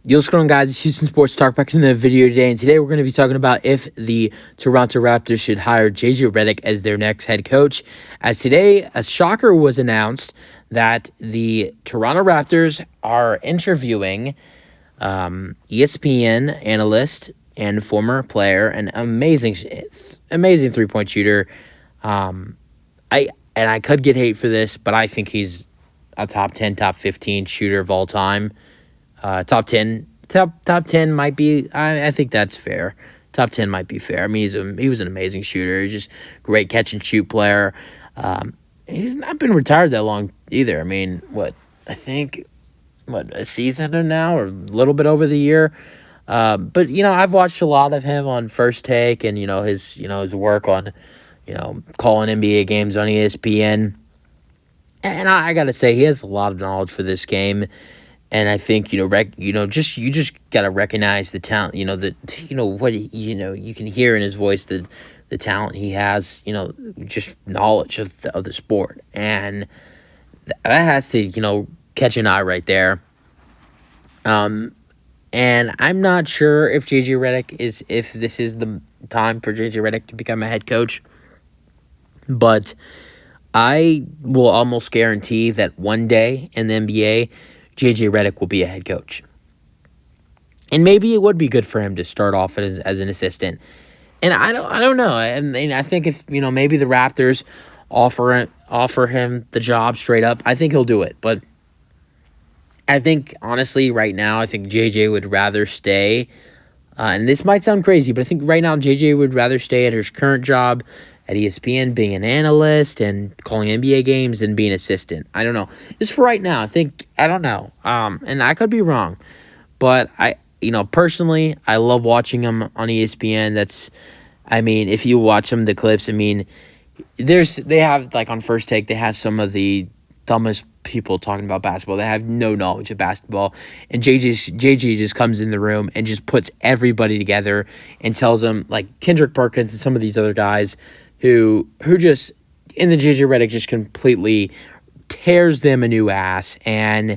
Yo, what's going on, guys? It's Houston Sports Talk back in the video today, and today we're going to be talking about if the Toronto Raptors should hire J.J. Reddick as their next head coach. As today, a shocker was announced that the Toronto Raptors are interviewing ESPN analyst and former player, an amazing three-point shooter. I could get hate for this, but I think he's a top 10, top 15 shooter of all time. Top 10 might be, I think that's fair. Top 10 might be fair. I mean, he was an amazing shooter. He's just great catch and shoot player. He's not been retired that long either. I mean, a season now, or a little bit over the year. But I've watched a lot of him on First Take, and his work on calling NBA games on ESPN. And I gotta say, he has a lot of knowledge for this game. And I think you just gotta recognize the talent. You can hear in his voice the talent he has. Just knowledge of the sport, and that has to catch an eye right there. And I'm not sure if if this is the time for JJ Reddick to become a head coach, but I will almost guarantee that one day in the NBA, J.J. Reddick will be a head coach. And maybe it would be good for him to start off as an assistant. And I don't know. I think if maybe the Raptors offer him the job straight up, I think he'll do it. But I think honestly right now, I think J.J. would rather stay. And this might sound crazy, but I think right now J.J. would rather stay at his current job at ESPN, being an analyst and calling NBA games and being an assistant. I don't know. Just for right now, I don't know. And I could be wrong. But personally, I love watching him on ESPN. If you watch some of the clips, they have, like, on First Take, they have some of the dumbest people talking about basketball. They have no knowledge of basketball. And JJ just comes in the room and just puts everybody together and tells them, like Kendrick Perkins and some of these other guys, who just, in the J.J. Reddick, just completely tears them a new ass. And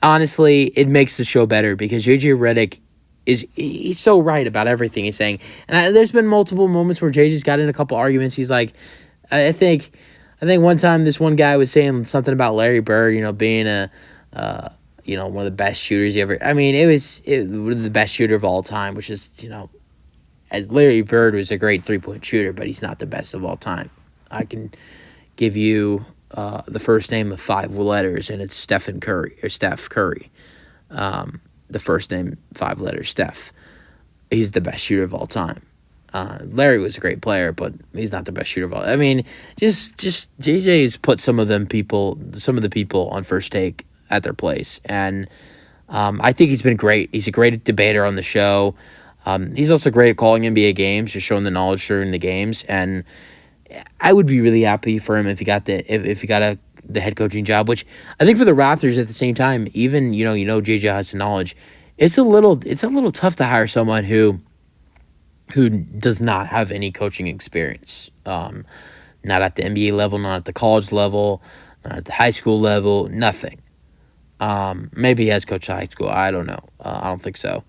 honestly, it makes the show better because J.J. Reddick he's so right about everything he's saying. And there's been multiple moments where JJ's got in a couple arguments. He's like, I think one time this one guy was saying something about Larry Bird, being one of the best shooters he ever. It was the best shooter of all time, which is, as Larry Bird was a great three-point shooter, but he's not the best of all time. I can give you the first name of 5 letters, and it's Steph Curry. The first name, 5 letters, Steph. He's the best shooter of all time. Larry was a great player, but he's not the best shooter of all. Just JJ's put some of the people on First Take at their place, and I think he's been great. He's a great debater on the show. He's also great at calling NBA games, just showing the knowledge during the games, and I would be really happy for him if he got the head coaching job. Which I think for the Raptors at the same time, even JJ has some knowledge. It's a little tough to hire someone who does not have any coaching experience, not at the NBA level, not at the college level, not at the high school level, nothing. Maybe he has coached high school. I don't know. I don't think so.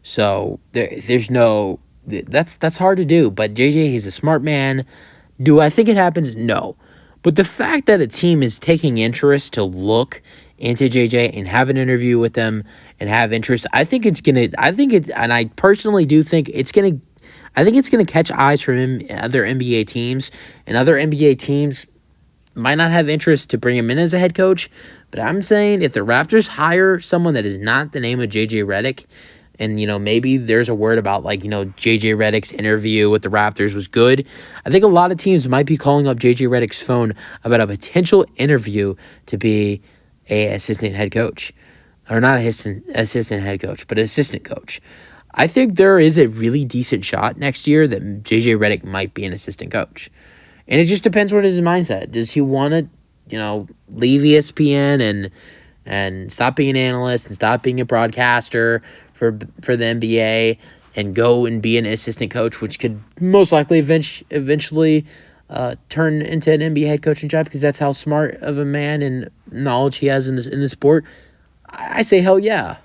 So there's no, that's hard to do. But JJ, he's a smart man. Do I think it happens? No. But the fact that a team is taking interest to look into JJ and have an interview with them and have interest, and I personally do think it's gonna catch eyes from other NBA teams, and other NBA teams might not have interest to bring him in as a head coach. But I'm saying if the Raptors hire someone that is not the name of JJ Reddick, and, maybe there's a word about, J.J. Reddick's interview with the Raptors was good, I think a lot of teams might be calling up J.J. Reddick's phone about a potential interview to be a assistant head coach. Or not assistant head coach, but an assistant coach. I think there is a really decent shot next year that J.J. Reddick might be an assistant coach. And it just depends what his mindset. Does he want to, leave ESPN and stop being an analyst and stop being a broadcaster for the NBA and go and be an assistant coach, which could most likely eventually turn into an NBA head coaching job because that's how smart of a man and knowledge he has in the sport? I say hell yeah.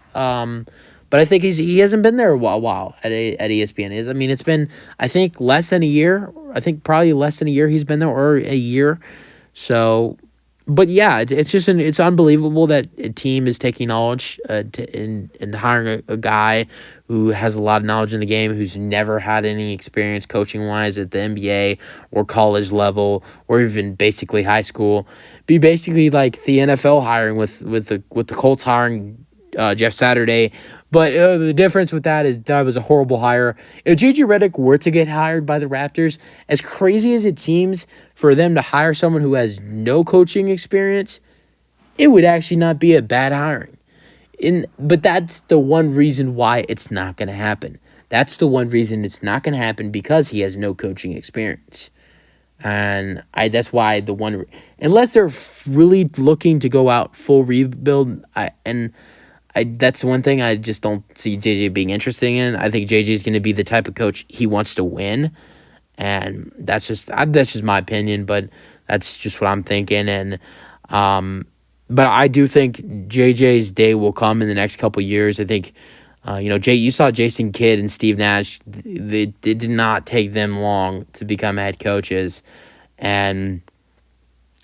but I think he hasn't been there a while at ESPN. I mean, it's been, I think, less than a year. I think probably less than a year he's been there, or a year. So, but yeah, it's just it's unbelievable that a team is taking knowledge and hiring a guy who has a lot of knowledge in the game, who's never had any experience coaching wise at the NBA or college level or even basically high school. Be basically like the NFL hiring with the Colts hiring Jeff Saturday. But the difference with that is that was a horrible hire. If J.J. Reddick were to get hired by the Raptors, as crazy as it seems for them to hire someone who has no coaching experience, it would actually not be a bad hiring. But that's the one reason why it's not going to happen. That's the one reason it's not going to happen, because he has no coaching experience. And that's why unless they're really looking to go out full rebuild, that's one thing I just don't see JJ being interested in. I think JJ is going to be the type of coach he wants to win, and that's just my opinion. But that's just what I'm thinking. And but I do think JJ's day will come in the next couple years. I think you saw Jason Kidd and Steve Nash. It did not take them long to become head coaches, and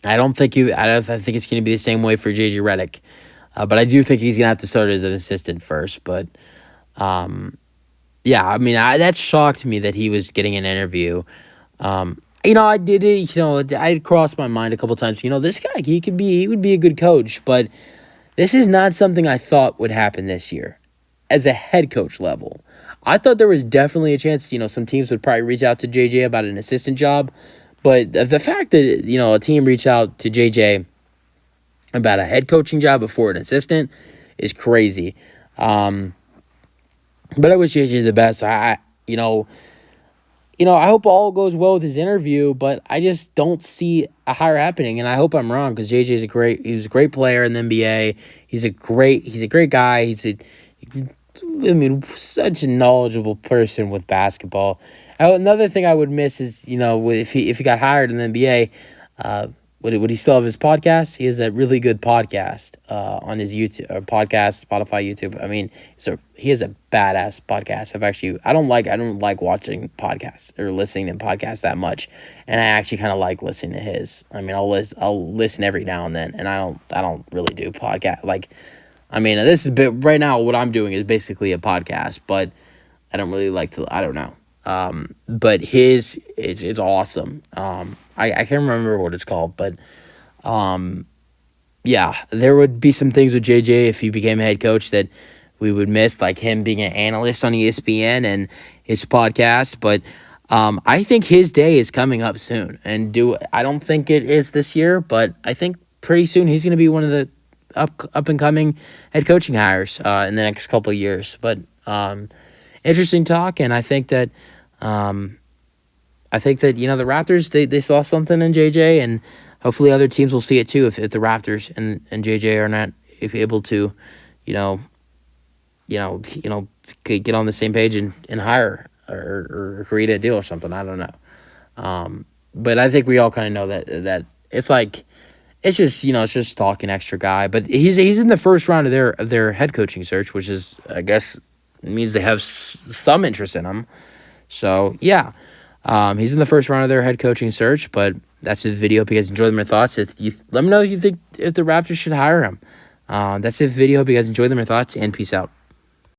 I think it's going to be the same way for JJ Reddick. But I do think he's going to have to start as an assistant first. But, yeah, I mean, that shocked me that he was getting an interview. I did it, I crossed my mind a couple times. This guy, he would be a good coach. But this is not something I thought would happen this year as a head coach level. I thought there was definitely a chance, some teams would probably reach out to JJ about an assistant job. But the fact that, a team reached out to JJ about a head coaching job before an assistant is crazy. But I wish JJ the best. I hope all goes well with his interview, but I just don't see a hire happening, and I hope I'm wrong, because JJ he was a great player in the NBA. He's a great guy. He's such a knowledgeable person with basketball. Another thing I would miss is, if he got hired in the NBA, would he still have his podcast? He has a really good podcast on his YouTube podcast, Spotify, YouTube. I mean, he has a badass podcast. I don't like watching podcasts or listening to podcasts that much, and I actually kind of like listening to his. I mean, I'll listen every now and then, and I don't really do podcast. This is right now what I'm doing is basically a podcast, but I don't really like to. I don't know. But his it's awesome. I can't remember what it's called, but yeah, there would be some things with JJ if he became a head coach that we would miss, like him being an analyst on ESPN and his podcast. But I think his day is coming up soon, and I don't think it is this year, but I think pretty soon he's going to be one of the up and coming head coaching hires in the next couple of years. But interesting talk, and I think that the Raptors they saw something in JJ, and hopefully other teams will see it too if the Raptors and JJ are not able to, get on the same page and hire or create a deal or something. I don't know. But I think we all kind of know that it's like it's just talking extra guy. But he's in the first round of their head coaching search, which is, I guess, means they have some interest in him. So yeah, he's in the first round of their head coaching search. But that's the video. Hope you guys enjoyed my thoughts. Let me know if you think if the Raptors should hire him. That's the video. Hope you guys enjoyed my thoughts, and peace out.